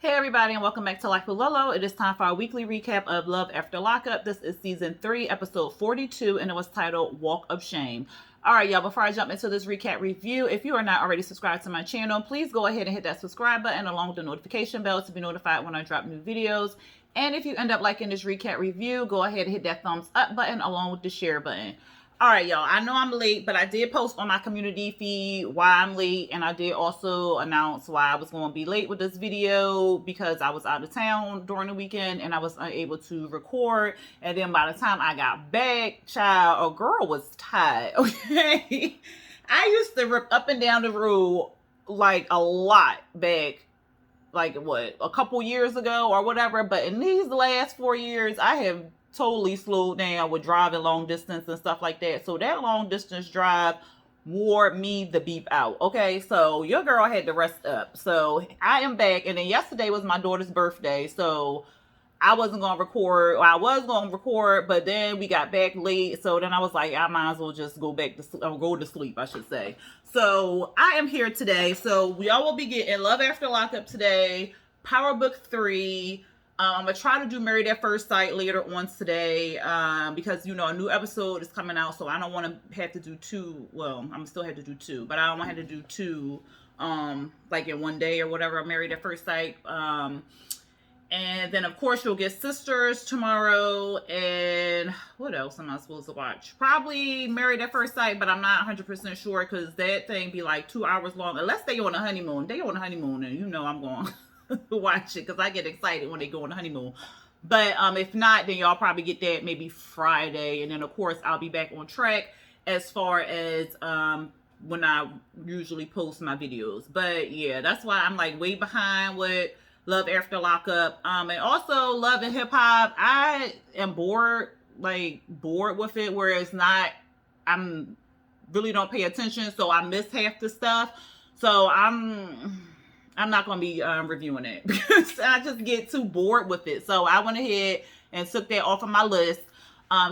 Hey everybody, and welcome back to Life with Lolo. It is time for our weekly recap of Love After Lockup. This is season 3, episode 42, and it was titled Walk of Shame. Alright, y'all, before I jump into this recap review, if you are not already subscribed to my channel, please go ahead and hit that subscribe button along with the notification bell to be notified when I drop new videos. And if you end up liking this recap review, go ahead and hit that thumbs up button along with the share button. All right, y'all, I know I'm late, but I did post on my community feed why I'm late, and I did also announce why I was going to be late with this video because I was out of town during the weekend and I was unable to record. And then by the time I got back, child, a girl was tired, okay? I used to rip up and down the road like a lot back, like what, a couple years ago or whatever, but in these last 4 years, I have totally slowed down with driving long distance and stuff like that. So that long distance drive wore me the beep out. Okay, so your girl had to rest up. So I am back, and then yesterday was my daughter's birthday, so I wasn't gonna record. Or I was gonna record, but then we got back late, so then I was like, I might as well just go back to go to sleep, I should say. So I am here today. So we all will be getting Love After Lockup today, Power Book 3. I'm gonna try to do Married at First Sight later on today, because a new episode is coming out, so I don't want to have to do two. Well, I'm gonna still have to do two, but I don't want to have to do two, like in one day or whatever. Married at First Sight, and then of course you'll get Sisters tomorrow, and what else am I supposed to watch? Probably Married at First Sight, but I'm not 100% sure because that thing be like 2 hours long, unless they on a honeymoon. They on a honeymoon, and I'm going. Watch it because I get excited when they go on the honeymoon. But if not, then y'all probably get that maybe Friday, and then of course I'll be back on track as far as when I usually post my videos. But yeah, that's why I'm like way behind with Love After Lockup, and also Love and Hip Hop. I am bored with it, where it's not, I'm really don't pay attention, so I miss half the stuff. So I'm not going to be reviewing it because I just get too bored with it. So I went ahead and took that off of my list.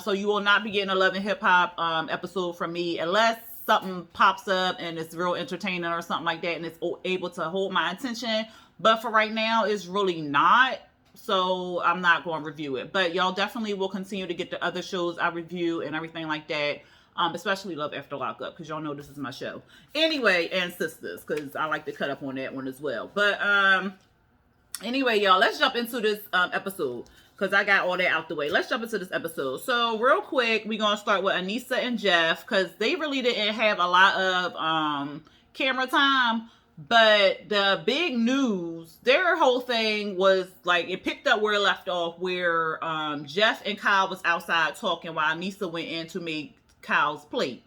So you will not be getting a Love and Hip Hop episode from me unless something pops up and it's real entertaining or something like that and it's able to hold my attention. But for right now, it's really not. So I'm not going to review it. But y'all definitely will continue to get the other shows I review and everything like that. Especially Love After Lockup, because y'all know this is my show. Anyway, and Sisters, because I like to cut up on that one as well. But anyway, y'all, let's jump into this episode, because I got all that out the way. Let's jump into this episode. So real quick, we're going to start with Anissa and Jeff, because they really didn't have a lot of camera time. But the big news, their whole thing was like, it picked up where it left off, where Jeff and Kyle was outside talking while Anissa went in to make Kyle's plate.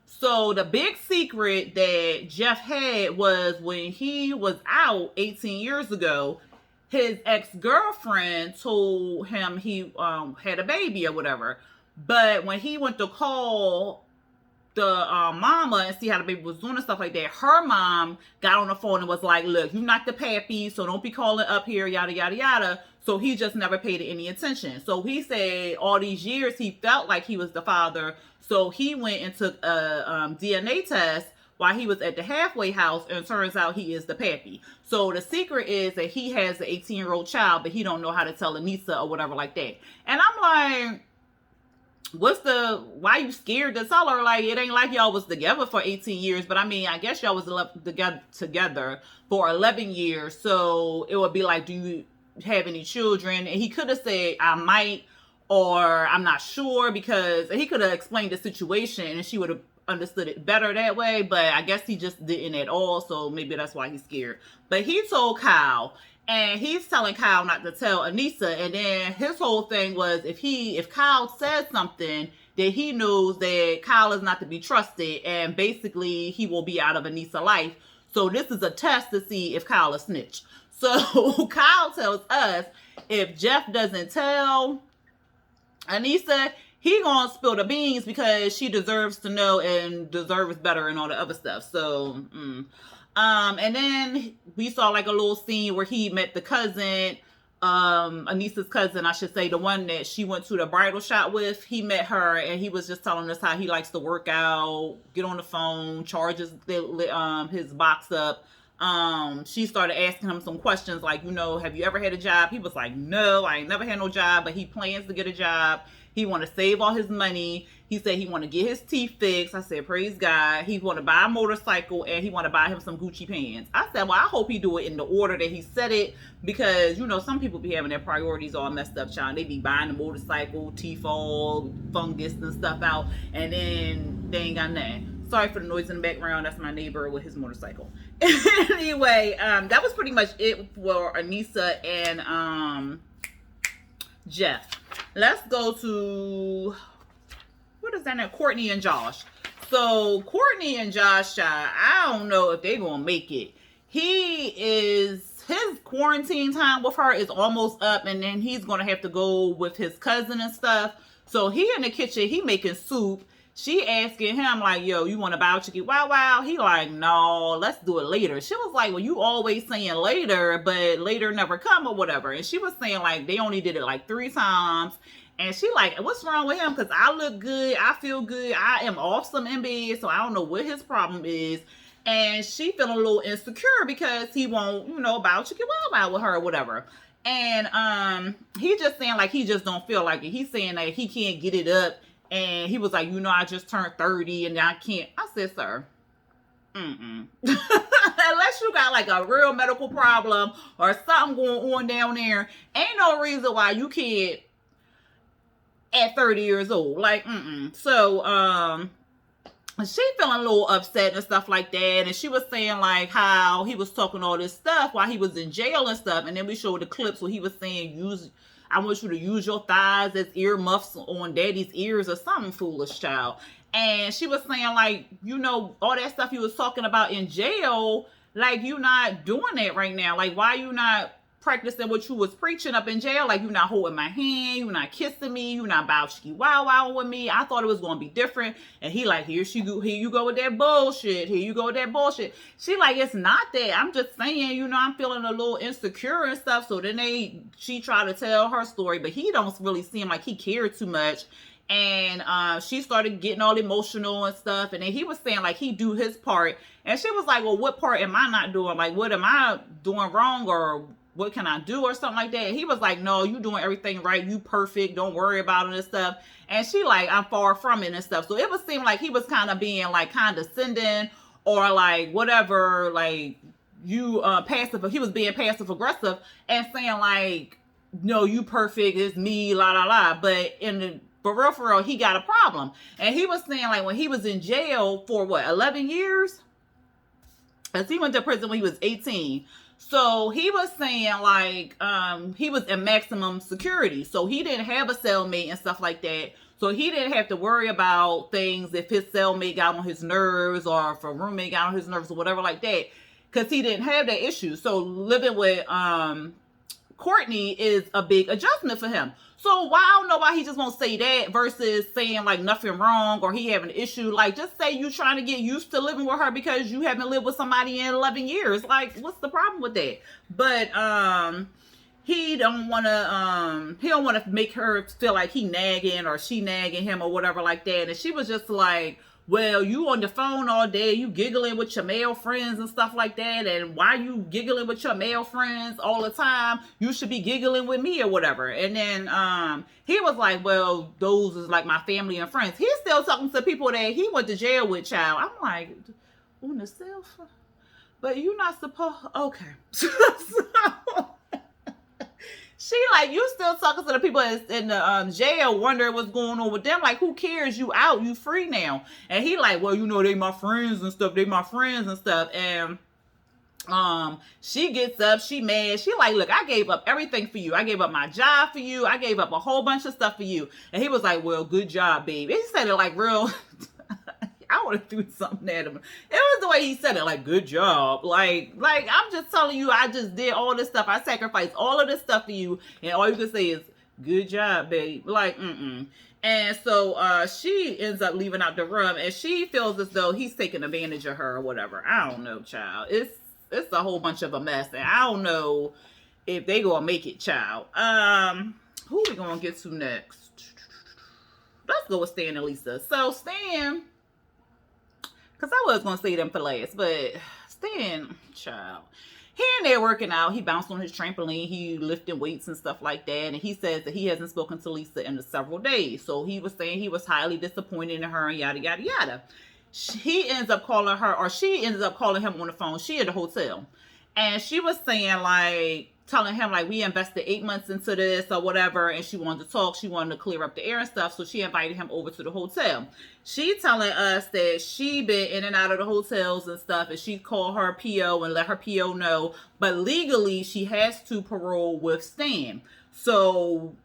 So the big secret that Jeff had was when he was out 18 years ago, his ex-girlfriend told him he had a baby or whatever. But when he went to call the mama and see how the baby was doing and stuff like that, her mom got on the phone and was like, look, you're not the pappy, so don't be calling up here, yada, yada, yada. So he just never paid any attention. So he said all these years he felt like he was the father. So he went and took a DNA test while he was at the halfway house, and it turns out he is the pappy. So the secret is that he has an 18-year-old child, but he don't know how to tell Anissa or whatever like that. And I'm like, why you scared to tell her? Like, it ain't like y'all was together for 18 years, but I mean, I guess y'all was together for 11 years. So it would be like, do you have any children? And he could have said, I might, or I'm not sure, because he could have explained the situation and she would have understood it better that way, but I guess he just didn't at all, so maybe that's why he's scared. But he told Kyle, and he's telling Kyle not to tell Anissa, and then his whole thing was if Kyle says something, that he knows that Kyle is not to be trusted, and basically he will be out of Anissa's life. So this is a test to see if Kyle is snitch. So Kyle tells us if Jeff doesn't tell Anissa, he gonna spill the beans because she deserves to know and deserves better and all the other stuff. So, and then we saw like a little scene where he met the cousin, Anissa's cousin, I should say, the one that she went to the bridal shop with. He met her and he was just telling us how he likes to work out, get on the phone, charges his box up, She started asking him some questions like, have you ever had a job? He was like, no, I ain't never had no job, but he plans to get a job. He want to save all his money. He said he want to get his teeth fixed. I said, praise God. He want to buy a motorcycle and he want to buy him some Gucci pants. I said, well, I hope he do it in the order that he said it, because, some people be having their priorities all messed up, child. They be buying the motorcycle, teeth all fungus and stuff out, and then they ain't got nothing. Sorry for the noise in the background. That's my neighbor with his motorcycle. Anyway, that was pretty much it for Anissa and Jeff. Let's go to, what is that now? Courtney and Josh. So Courtney and Josh, I don't know if they're gonna make it. His quarantine time with her is almost up, and then he's gonna have to go with his cousin and stuff. So he in the kitchen, he making soup. She asking him like, yo, you want to buy chicken? Wow. He like, no, let's do it later. She was like, well, you always saying later, but later never come or whatever. And she was saying like, they only did it like 3 times. And she like, what's wrong with him? Because I look good. I feel good. I am awesome in bed. So I don't know what his problem is. And she feeling a little insecure because he won't, buy chicken wow with her or whatever. And he just saying like, he just don't feel like it. He's saying that he can't get it up. And he was like, I just turned 30 and I can't. I said, sir, unless you got like a real medical problem or something going on down there, ain't no reason why you can't at 30 years old. Like, So, she feeling a little upset and stuff like that. And she was saying like how he was talking all this stuff while he was in jail and stuff. And then we showed the clips where he was saying, I want you to use your thighs as earmuffs on daddy's ears or something foolish, child. And she was saying like, all that stuff he was talking about in jail, like you not doing that right now. Like, why you not practicing what you was preaching up in jail? Like, you not holding my hand, you not kissing me, you not bowchiki wow with me. I thought it was going to be different. And he like, here you go with that bullshit. Here you go with that bullshit. She like, it's not that. I'm just saying, I'm feeling a little insecure and stuff. So then she tried to tell her story, but he don't really seem like he cared too much. And she started getting all emotional and stuff. And then he was saying like he do his part. And she was like, well, what part am I not doing? Like, what am I doing wrong, or what can I do or something like that? And he was like, no, you doing everything right. You perfect. Don't worry about it and stuff. And she like, I'm far from it and stuff. So it would seem like he was kind of being like condescending or like whatever, like you passive. He was being passive aggressive and saying like, no, you perfect. It's me, la, la, la. But for real, he got a problem. And he was saying like when he was in jail for 11 years? Because he went to prison when he was 18. So he was saying like he was in maximum security. So he didn't have a cellmate and stuff like that. So he didn't have to worry about things if his cellmate got on his nerves or if a roommate got on his nerves or whatever like that. Because he didn't have that issue. So living with Courtney is a big adjustment for him. So why, I don't know why he just won't say that versus saying like nothing wrong or he having an issue. Like, just say you trying to get used to living with her because you haven't lived with somebody in 11 years. Like, what's the problem with that? But he don't want to make her feel like he nagging or she nagging him or whatever like that. And she was just like, well, you on the phone all day, you giggling with your male friends and stuff like that. And why you giggling with your male friends all the time? You should be giggling with me or whatever. And then he was like, well, those is like my family and friends. He's still talking to people that he went to jail with, child. I'm like, on the cell phone? But you're not supposed, okay. She like, you still talking to the people in the jail, wondering what's going on with them. Like, who cares? You out, you free now. And he like, well, they my friends and stuff. They my friends and stuff. And she gets up, she mad. She like, look, I gave up everything for you. I gave up my job for you. I gave up a whole bunch of stuff for you. And he was like, well, good job, baby. He said it like real. I would have threw something at him. It was the way he said it, like, good job. Like I'm just telling you, I just did all this stuff. I sacrificed all of this stuff for you. And all you can say is, good job, babe. Like, And so she ends up leaving out the room. And she feels as though he's taking advantage of her or whatever. I don't know, child. It's a whole bunch of a mess. And I don't know if they gonna make it, child. Who we gonna get to next? Let's go with Stan and Lisa. So Stan... because I was going to say them for last, but Stan, child. He in there working out. He bounced on his trampoline. He lifting weights and stuff like that. And he says that he hasn't spoken to Lisa in several days. So he was saying he was highly disappointed in her and yada, yada, yada. He ends up calling her, or she ends up calling him on the phone. She at the hotel. And she was saying, like, telling him, like, we invested 8 months into this or whatever, and she wanted to talk. She wanted to clear up the air and stuff, so she invited him over to the hotel. She telling us that she been in and out of the hotels and stuff, and she called her PO and let her PO know, but legally she has to parole with Stan. So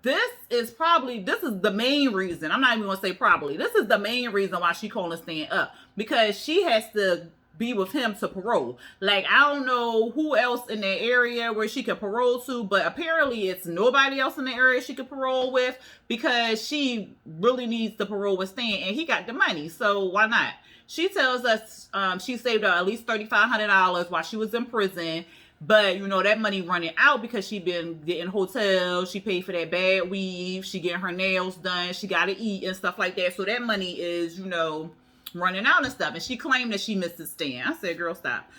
this is the main reason. I'm not even going to say probably. This is the main reason why she calling Stan up, because she has to be with him to parole. Like, I don't know who else in that area where she could parole to, but apparently it's nobody else in the area she could parole with, because she really needs to parole with Stan, and he got the money, so why not? She tells us she saved her at least $3,500 while she was in prison, but you know that money running out because she been getting hotels, she paid for that bad weave, she getting her nails done, she got to eat and stuff like that, so that money is, you know, running out and stuff. And she claimed that she misses Stan. I said, girl, stop.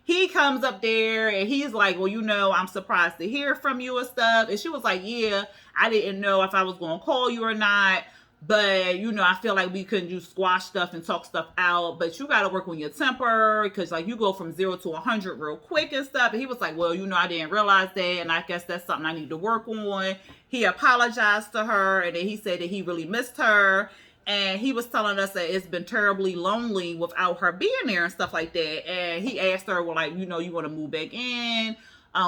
He comes up there and he's like, well, you know, I'm surprised to hear from you and stuff. And she was like, yeah, I didn't know if I was going to call you or not, but you know, I feel like we couldn't just squash stuff and talk stuff out, but you got to work on your temper, because like you go from 0 to 100 real quick and stuff. And he was like, well, you know, I didn't realize that, and I guess that's something I need to work on. He apologized to her, and then he said that he really missed her. And he was telling us that it's been terribly lonely without her being there and stuff like that. And he asked her, well, like, you know, you want to move back in?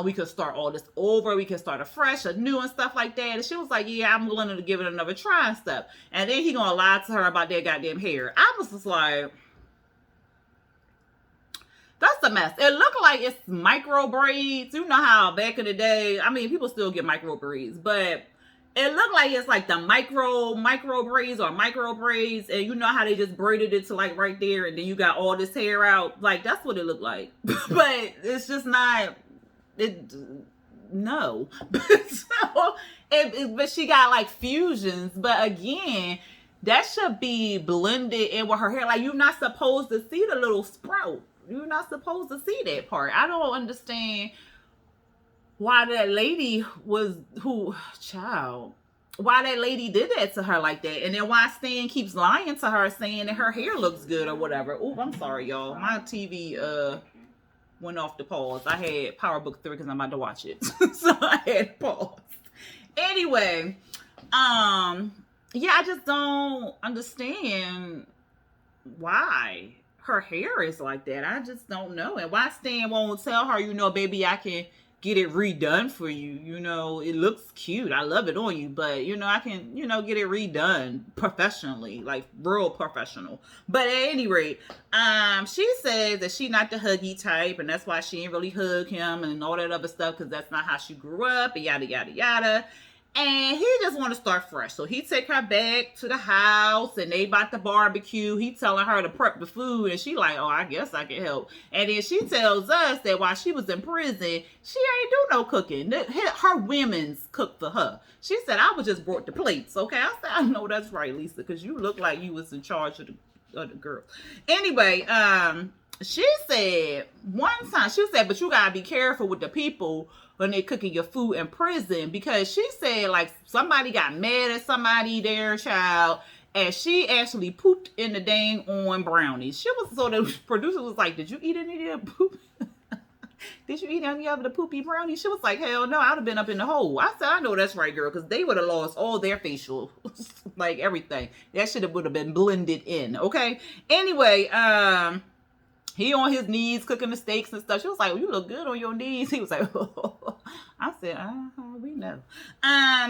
We could start all this over. We could start afresh, anew and stuff like that. And she was like, yeah, I'm willing to give it another try and stuff. And then he gonna lie to her about that goddamn hair. I was just like, that's a mess. It looked like it's micro braids. You know how back in the day, I mean, people still get micro braids, but it looked like it's like the micro braids or micro braids, and you know how they just braided it to like right there, and then you got all this hair out. Like, that's what it looked like. But it's just not. No. But she got like fusions. But again, that should be blended in with her hair. Like, you're not supposed to see the little sprout. You're not supposed to see that part. I don't understand why that lady why that lady did that to her like that. And then why Stan keeps lying to her saying that her hair looks good or whatever. Oh, I'm sorry, y'all. My TV went off the pause. I had Power Book 3 because I'm about to watch it. So I had paused. Anyway, yeah, I just don't understand why her hair is like that. I just don't know. And why Stan won't tell her, you know, baby, I can get it redone for you. You know, it looks cute. I love it on you, but you know, I can, you know, get it redone professionally, like real professional. But at any rate, she says that she not the huggy type, and that's why she ain't really hug him and all that other stuff, because that's not how she grew up, and yada yada yada. And he just want to start fresh. So he take her back to the house, and they about to barbecue. He telling her to prep the food, and she like, oh, I guess I can help. And then she tells us that while she was in prison, she ain't do no cooking. Her women's cooked for her. She said, I was just brought the plates. Okay, I said, I know that's right, Lisa, because you look like you was in charge of the girl. Anyway, she said one time, she said, but you gotta be careful with the people when they're cooking your food in prison, because she said like somebody got mad at somebody there, child, and she actually pooped in the dang on brownies. She was, so the producer was like, did you eat any of the poop? Did you eat any of the poopy brownies? She was like, hell no, I'd have been up in the hole. I said, I know that's right, girl, because they would have lost all their facial, like everything. That should have would have been blended in, okay? Anyway, he on his knees cooking the steaks and stuff. She was like, well, you look good on your knees. He was like, oh. I said, we know.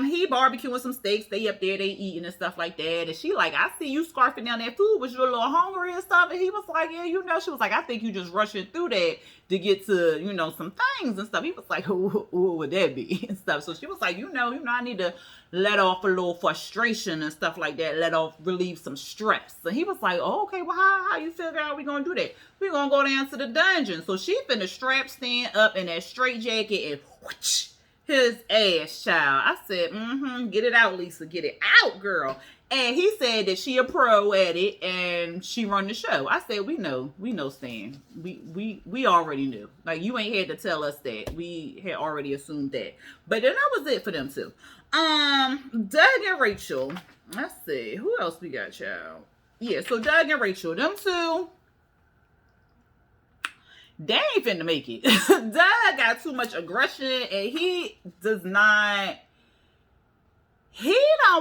He barbecuing some steaks. They up there, they eating and stuff like that. And she like, I see you scarfing down that food. Was you a little hungry and stuff? And he was like, yeah, you know. She was like, I think you just rushing through that to get to, you know, some things and stuff. He was like, what would that be and stuff? So she was like, you know, I need to let off a little frustration and stuff like that. Relieve some stress. And he was like, oh, okay, well, how you figure out we gonna do that? We gonna go down to the dungeon. So she finna strap Stan up in that straight jacket and whoosh, his ass, child. I said, get it out, Lisa. Get it out, girl. And he said that she a pro at it and she run the show. I said, we know, Stan. We already knew. Like, you ain't had to tell us that. We had already assumed that. But then that was it for them two. Doug and Rachel. Let's see. Who else we got, child? Yeah, so Doug and Rachel. Them two, they ain't finna make it. Doug got too much aggression and he don't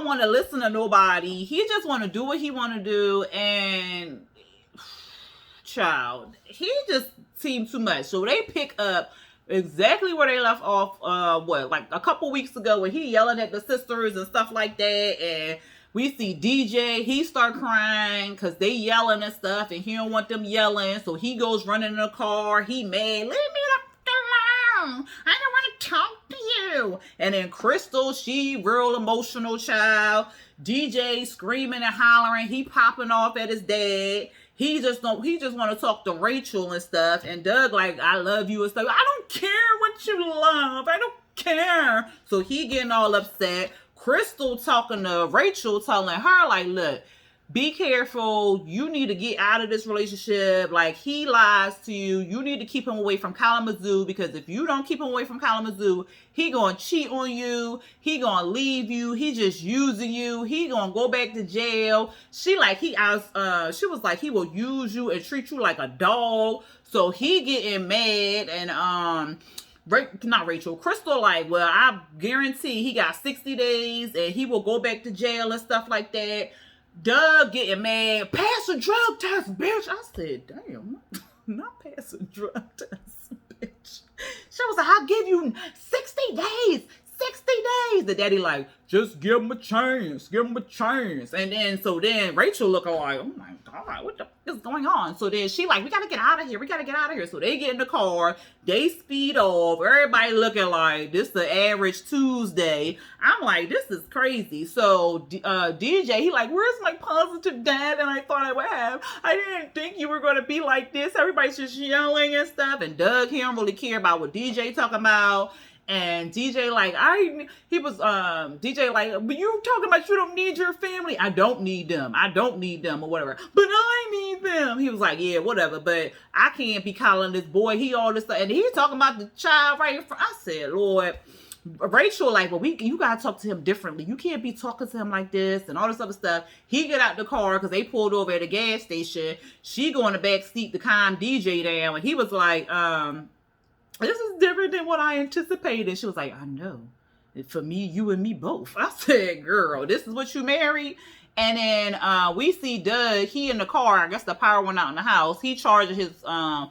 want to listen to nobody. He just want to do what he want to do. And child, he just seemed too much. So they pick up exactly where they left off, like a couple weeks ago, when he yelling at the sisters and stuff like that. And we see DJ, he start crying because they yelling and stuff, and he don't want them yelling. So he goes running in the car. He mad. Leave me the alone. I don't want to talk to you. And then Crystal, she real emotional, child. DJ screaming and hollering. He popping off at his dad. He just want to talk to Rachel and stuff. And Doug like, I love you and stuff. I don't care what you love. I don't care. So he getting all upset. Crystal talking to Rachel, telling her like, look, be careful. You need to get out of this relationship. Like, he lies to you. You need to keep him away from Kalamazoo, because if you don't keep him away from Kalamazoo, he gonna cheat on you. He gonna leave you. He just using you. He gonna go back to jail. She was like, he will use you and treat you like a dog. So he getting mad, and not Rachel, Crystal like, well, I guarantee he got 60 days and he will go back to jail and stuff like that. Doug getting mad, pass a drug test, bitch. I said, damn, not pass a drug test, bitch. She was like, I'll give you 60 days. 60 days. The daddy like, just give him a chance. Give him a chance. And then Rachel looking like, oh my God, what the fuck is going on? So then she like, we got to get out of here. We got to get out of here. So they get in the car. They speed off. Everybody looking like this the average Tuesday. I'm like, this is crazy. So DJ, he like, where's my positive dad and I thought I would have? I didn't think you were going to be like this. Everybody's just yelling and stuff. And Doug, he don't really care about what DJ talking about. And DJ like, DJ like, but you talking about you don't need your family. I don't need them or whatever. But I need them. He was like, yeah, whatever. But I can't be calling this boy. He all this stuff. And he's talking about the child right in front. I said, Lord. Rachel like, well, you gotta talk to him differently. You can't be talking to him like this and all this other stuff. He get out the car because they pulled over at a gas station. She go in the back seat to calm DJ down. And he was like, this is different than what I anticipated. She was like, I know. For me, you and me both. I said, girl, this is what you married? And then we see Doug, he in the car. I guess the power went out in the house. He charged his box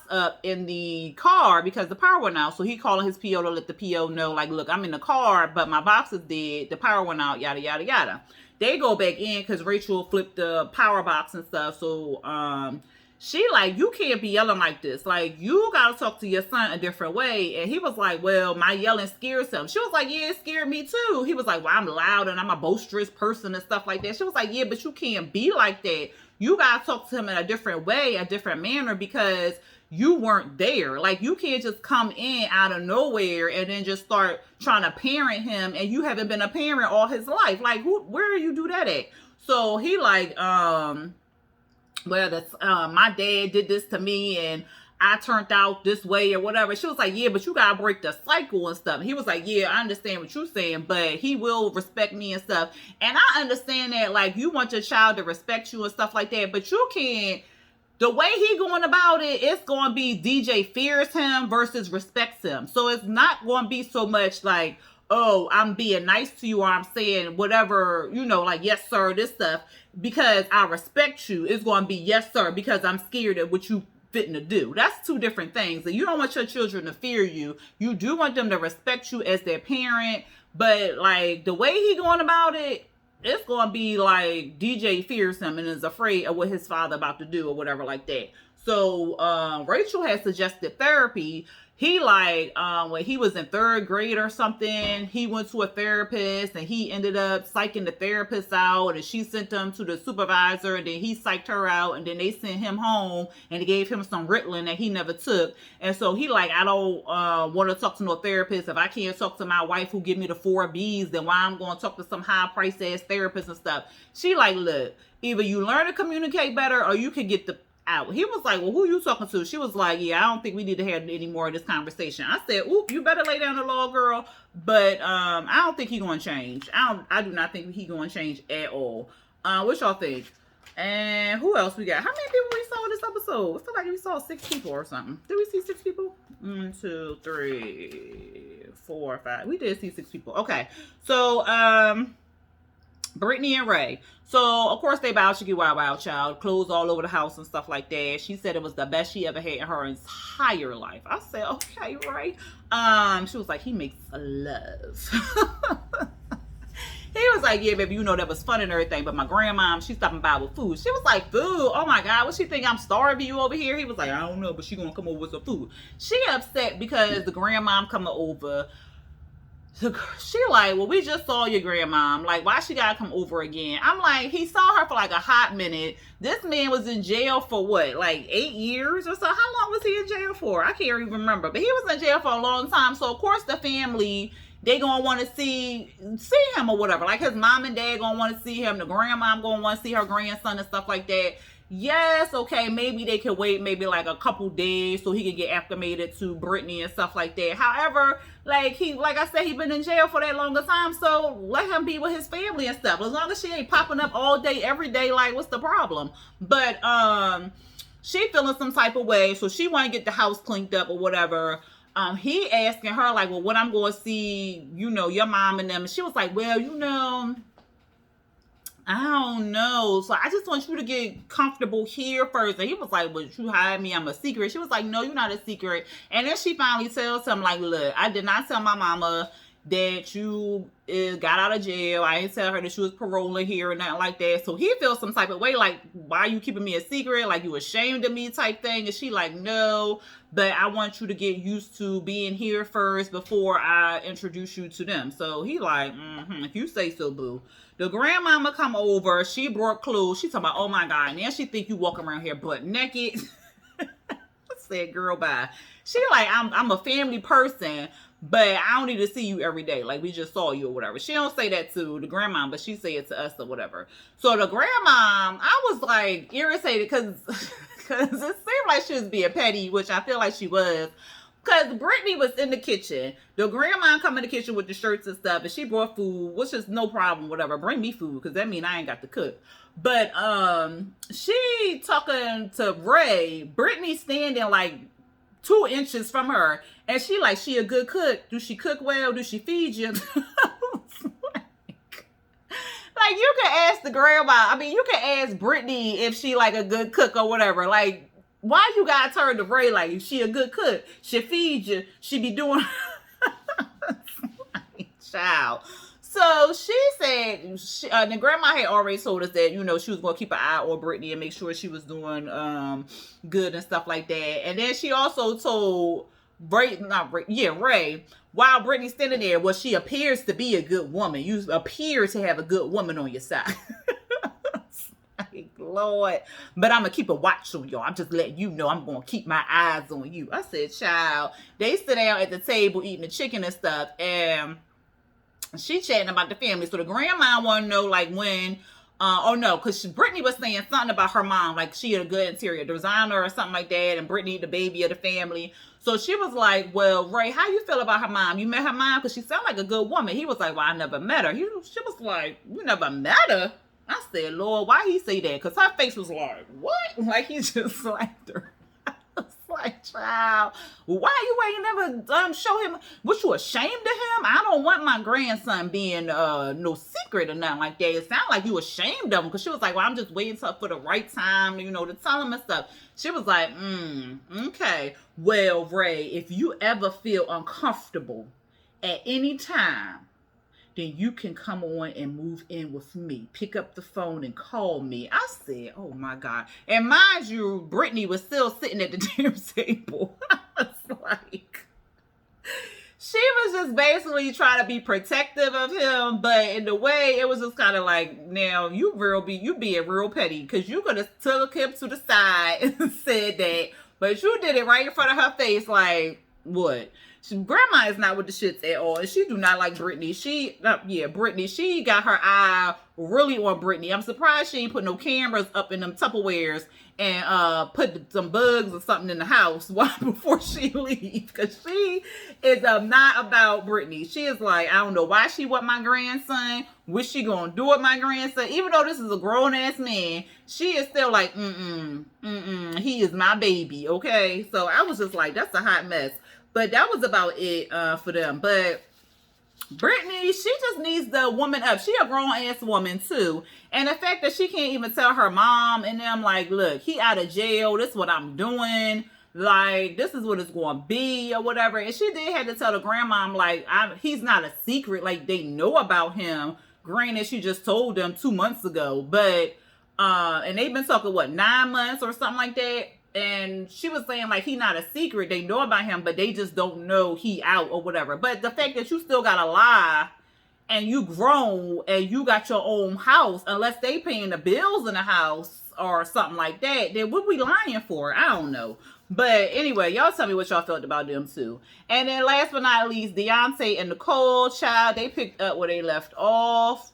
up in the car because the power went out. So he calling his PO to let the PO know, like, look, I'm in the car, but my box is dead. The power went out, yada, yada, yada. They go back in because Rachel flipped the power box and stuff. So, she like, you can't be yelling like this. Like, you got to talk to your son a different way. And he was like, well, my yelling scares him. She was like, yeah, it scared me too. He was like, well, I'm loud and I'm a boisterous person and stuff like that. She was like, yeah, but you can't be like that. You got to talk to him in a different way, a different manner, because you weren't there. Like, you can't just come in out of nowhere and then just start trying to parent him. And you haven't been a parent all his life. Like, where you do that at? So he like, well, that's my dad did this to me and I turned out this way or whatever. She was like, yeah, but you gotta break the cycle and stuff. He was like, yeah, I understand what you're saying, but he will respect me and stuff. And I understand that, like, you want your child to respect you and stuff like that, but you can't, the way he going about it, it's going to be DJ fears him versus respects him. So it's not going to be so much like, oh, I'm being nice to you, or I'm saying whatever, like, yes, sir, this stuff, because I respect you. It's going to be, yes, sir, because I'm scared of what you fitting to do. That's two different things. And you don't want your children to fear you. You do want them to respect you as their parent. But, like, the way he going about it, it's going to be like DJ fears him and is afraid of what his father about to do or whatever like that. So Rachel had suggested therapy. He like when he was in third grade or something, he went to a therapist and he ended up psyching the therapist out, and she sent him to the supervisor, and then he psyched her out, and then they sent him home and they gave him some Ritalin that he never took. And so he like, I don't want to talk to no therapist. If I can't talk to my wife who give me the 4 Bs, then why I'm going to talk to some high price ass therapist and stuff. She like, look, either you learn to communicate better or you can get the out. He was like, well, who you talking to? She was like, yeah, I don't think we need to have any more of this conversation. I said, oop, you better lay down the law, girl. But I don't think he gonna change. I do not think he gonna change at all. What y'all think? And who else we got? How many people we saw in this episode? I feel like we saw 6 people or something. Did we see 6 people? 1, 2, 3, 4, 5. We did see 6 people. Okay. So Brittany and Ray. So, of course, they biology wild child, clothes all over the house and stuff like that. She said it was the best she ever had in her entire life. I said, okay, Ray. She was like, he makes love. He was like, yeah, baby, you know, that was fun and everything, but my grandma, she's stopping by with food. She was like, food? Oh, my God, what she think, I'm starving you over here? He was like, I don't know, but she gonna come over with some food. She upset because the grandma coming over. She like, well, we just saw your grandma. Like, why she gotta come over again? I'm like, he saw her for like a hot minute. This man was in jail for what, like 8 years or so? How long was he in jail for? I can't even remember. But he was in jail for a long time. So, of course, the family, they gonna want to see him or whatever. Like, his mom and dad gonna want to see him. The grandma gonna want to see her grandson and stuff like that. Yes, okay, maybe they could wait maybe like a couple days so he could get acclimated to Brittany and stuff like that. However, like I said, he been in jail for that longer time, so let him be with his family and stuff. As long as she ain't popping up all day, every day, like, what's the problem? But she feeling some type of way, so she want to get the house cleaned up or whatever. He asking her like, well, when I'm going to see, you know, your mom and them, and she was like, well, you know, I don't know. So I just want you to get comfortable here first. And he was like, well, you hide me, I'm a secret. She was like, no, you're not a secret. And then she finally tells him, like, look, I did not tell my mama that you got out of jail. I didn't tell her that she was paroling here or nothing like that. So he feels some type of way, like, why are you keeping me a secret? Like, you ashamed of me type thing. And she like, no, but I want you to get used to being here first before I introduce you to them. So he like, if you say so, boo. The grandmama come over. She brought clothes. She talking about, oh my God. Now she think you walking around here butt naked. I said, girl, bye. She like, I'm a family person, but I don't need to see you every day. Like, we just saw you or whatever. She don't say that to the grandma, but she say it to us or whatever. So the grandma, I was like irritated because it seemed like she was being petty, which I feel like she was. Because Brittany was in the kitchen. The grandma come in the kitchen with the shirts and stuff, and she brought food, which is no problem, whatever. Bring me food, because that means I ain't got to cook. But she talking to Ray. Brittany standing like 2 inches from her, and she like, she a good cook. Do she cook well? Do she feed you? Like, you can ask the grandma. I mean, you can ask Brittany if she like a good cook or whatever. Like, why you gotta turn to Ray like, she a good cook? She feed you. She be doing child. So she said, the grandma had already told us that, you know, she was going to keep an eye on Brittany and make sure she was doing good and stuff like that. And then she also told Ray, while Brittany's standing there, well, she appears to be a good woman. You appear to have a good woman on your side. Lord, but I'm gonna keep a watch on y'all. I'm just letting you know I'm gonna keep my eyes on you. I said, child. They sit down at the table eating the chicken and stuff, and she chatting about the family. So the grandma want to know like when, because Brittany was saying something about her mom, like she had a good interior designer or something like that, and Brittany the baby of the family. So she was like, well, Ray, how you feel about her mom? You met her mom? Because she sounded like a good woman. He was like, well, I never met her. She was like, you never met her? I said, Lord, why he say that? Because her face was like, what? Like, he just slapped her. I was like, child, why you ain't never show him? Was you ashamed of him? I don't want my grandson being no secret or nothing like that. It sounded like you ashamed of him. Because she was like, well, I'm just waiting for the right time, you know, to tell him and stuff. She was like, okay. Well, Ray, if you ever feel uncomfortable at any time, then you can come on and move in with me. Pick up the phone and call me. I said, oh my God. And mind you, Brittany was still sitting at the dinner table. I was like, she was just basically trying to be protective of him, but in the way it was just kind of like, now you being real petty, because you could have took him to the side and said that, but you did it right in front of her face. Like, what? Grandma is not with the shits at all, and she do not like Brittany. Brittany, she got her eye really on Brittany. I'm surprised she ain't put no cameras up in them Tupperwares and put some bugs or something in the house before she leaves, because she is not about Brittany. She is like, I don't know why she want my grandson. What she gonna do with my grandson? Even though this is a grown ass man, she is still like, he is my baby, okay? So I was just like, that's a hot mess. But that was about it for them. But Brittany, she just needs the woman up. She a grown-ass woman, too. And the fact that she can't even tell her mom and them, like, look, he out of jail. This is what I'm doing. Like, this is what it's going to be or whatever. And she did have to tell the grandmom, like, he's not a secret. Like, they know about him. Granted, she just told them 2 months ago. But, and they've been talking, 9 months or something like that? And she was saying, like, he not a secret. They know about him, but they just don't know he out or whatever. But the fact that you still got to lie and you grown and you got your own house, unless they paying the bills in the house or something like that, then what we lying for? I don't know. But anyway, y'all tell me what y'all felt about them too. And then last but not least, Daonte and Nicole, child, they picked up where they left off.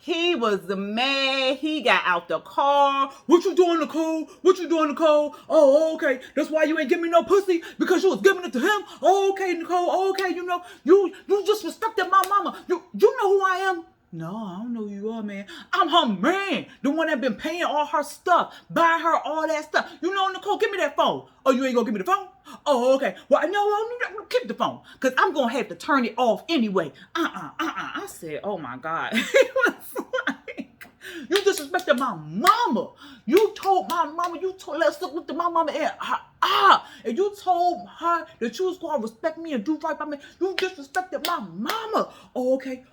He was mad. He got out the car. What you doing, Nicole? What you doing, Nicole? Oh, okay. That's why you ain't giving me no pussy, because you was giving it to him. Oh, okay, Nicole. Oh, okay, you know, you just respected my mama. You know who I am? No, I don't know who you are, man. I'm her man. The one that been paying all her stuff, buying her all that stuff. You know, Nicole, give me that phone. Oh, you ain't gonna give me the phone? Oh, okay. Well, no, keep the phone, because I'm gonna have to turn it off anyway. I said, oh my God. He was like, you disrespected my mama. You told my mama, let's look at my mama and and you told her that you was gonna respect me and do right by me. You disrespected my mama. Oh, okay.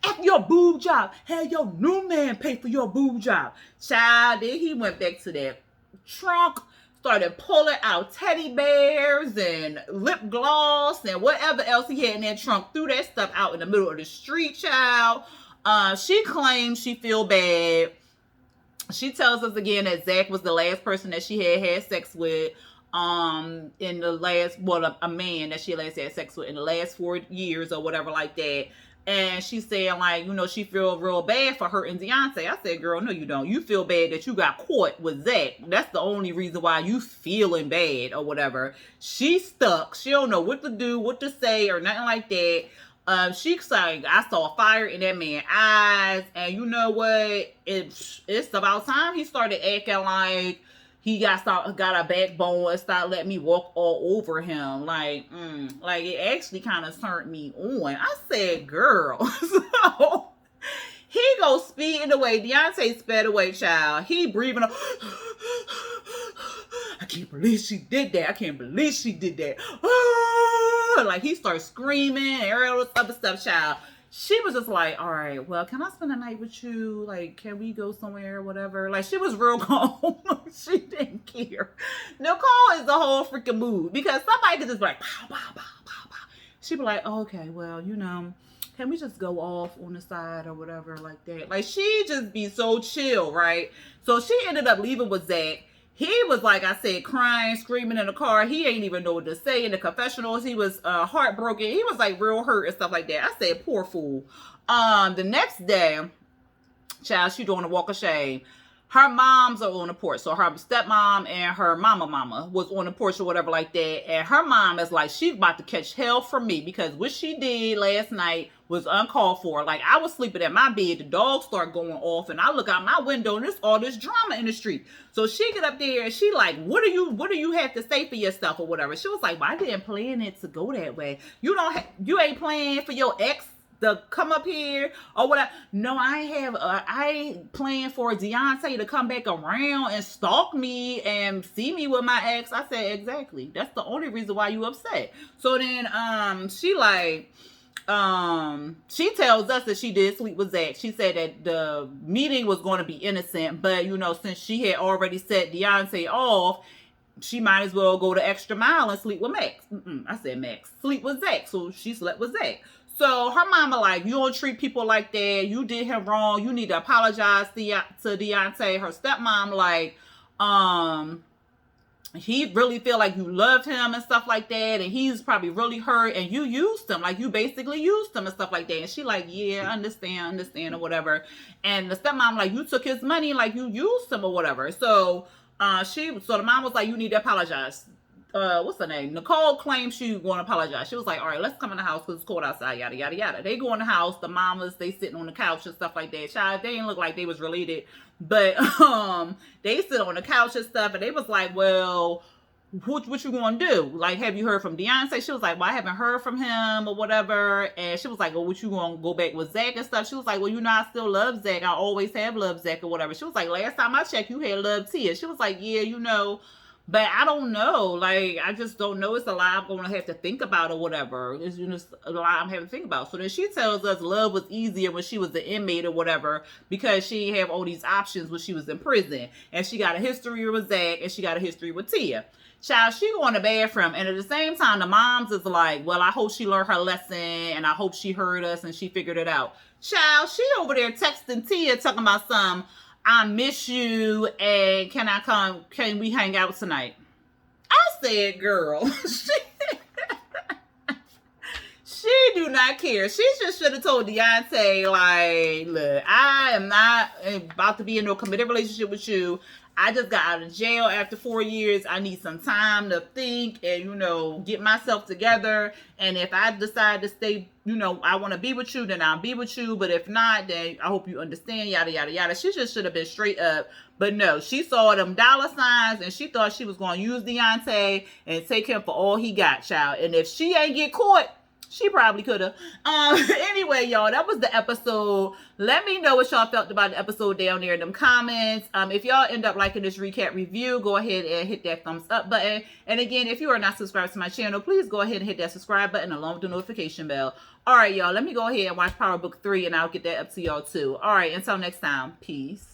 After your boob job, had your new man pay for your boob job. Child, then he went back to that trunk, started pulling out teddy bears and lip gloss and whatever else he had in that trunk. Threw that stuff out in the middle of the street, child. She claims she feel bad. She tells us again that Zach was the last person that she had sex with. In the last, a man that she last had sex with in the last 4 years or whatever like that. And she's saying, like, you know, she feel real bad for hurting Daonte. I said, girl, no, you don't. You feel bad that you got caught with Zach. That's the only reason why you feeling bad or whatever. She's stuck. She don't know what to do, what to say, or nothing like that. She's saying, I saw fire in that man's eyes. And you know what? It's about time he started acting like he got a backbone and started letting me walk all over him. Like it actually kind of turned me on. I said, girl. So he goes speeding away. Daonte sped away, child. He breathing. I can't believe she did that. Like he starts screaming and all this other stuff, child. She was just like, all right, well, can I spend the night with you? Like, can we go somewhere or whatever? Like, she was real calm. She didn't care. Nicole is the whole freaking mood, because somebody could just be like, pow, pow, pow, pow, pow. She'd be like, oh, okay, well, you know, can we just go off on the side or whatever like that? Like, she just be so chill, right? So she ended up leaving with Zach. He was, like I said, crying, screaming in the car. He ain't even know what to say in the confessionals. He was heartbroken. He was, like, real hurt and stuff like that. I said, poor fool. The next day, child, she doing a walk of shame. Her moms are on the porch. So her stepmom and her mama was on the porch or whatever like that. And her mom is like, she's about to catch hell from me, because what she did last night was uncalled for. Like, I was sleeping at my bed. The dogs start going off, and I look out my window, and there's all this drama in the street. So she get up there, and she like, what do you have to say for yourself or whatever? She was like, well, I didn't plan it to go that way. You ain't planning for your ex to come up here or whatever. No, I ain't planned for Daonte to come back around and stalk me and see me with my ex. I said, exactly. That's the only reason why you upset. So then, she like, she tells us that she did sleep with Zach. She said that the meeting was going to be innocent, but since she had already set Daonte off, she might as well go the extra mile and sleep with Max. I said Max. Sleep with Zach. So she slept with Zach. So her mama like, you don't treat people like that. You did him wrong. You need to apologize to Daonte. Her stepmom like, he really feel like you loved him and stuff like that, and he's probably really hurt, and you used him, like you basically used him and stuff like that. And she like, yeah, understand or whatever. And the stepmom like, you took his money, like you used him or whatever. So the mom was like, you need to apologize. What's her name? Nicole claimed she want to apologize. She was like, all right, let's come in the house because it's cold outside, yada, yada, yada. They go in the house, the mamas, they sitting on the couch and stuff like that. Child, they didn't look like they was related, but they sit on the couch and stuff, and they was like, well, what you gonna do? Like, have you heard from Daonte? She was like, well, I haven't heard from him or whatever. And she was like, well, what you gonna go back with Zach and stuff? She was like, well, I still love Zach. I always have loved Zach or whatever. She was like, last time I checked, you had loved Tia. She was like, yeah, but I don't know. Like, I just don't know. It's a lot I'm going to have to think about or whatever. It's a lot I'm having to think about. So then she tells us love was easier when she was the inmate or whatever because she didn't have all these options when she was in prison. And she got a history with Zach and she got a history with Tia. Child, she go in the bathroom, and at the same time, the moms is like, well, I hope she learned her lesson, and I hope she heard us and she figured it out. Child, she over there texting Tia talking about some, I miss you, and can we hang out tonight? I said, girl, she do not care. She just should have told Daonte, like, look, I am not about to be in no committed relationship with you. I just got out of jail after 4 years. I need some time to think and, get myself together. And if I decide to stay, I want to be with you, then I'll be with you. But if not, then I hope you understand, yada, yada, yada. She just should have been straight up. But no, she saw them dollar signs and she thought she was going to use Daonte and take him for all he got, child. And if she ain't get caught, she probably could have. Anyway, y'all, that was the episode. Let me know what y'all felt about the episode down there in them comments. If y'all end up liking this recap review, go ahead and hit that thumbs up button. And again, if you are not subscribed to my channel, please go ahead and hit that subscribe button along with the notification bell. All right, y'all, let me go ahead and watch Power Book 3, and I'll get that up to y'all too. All right, until next time, peace.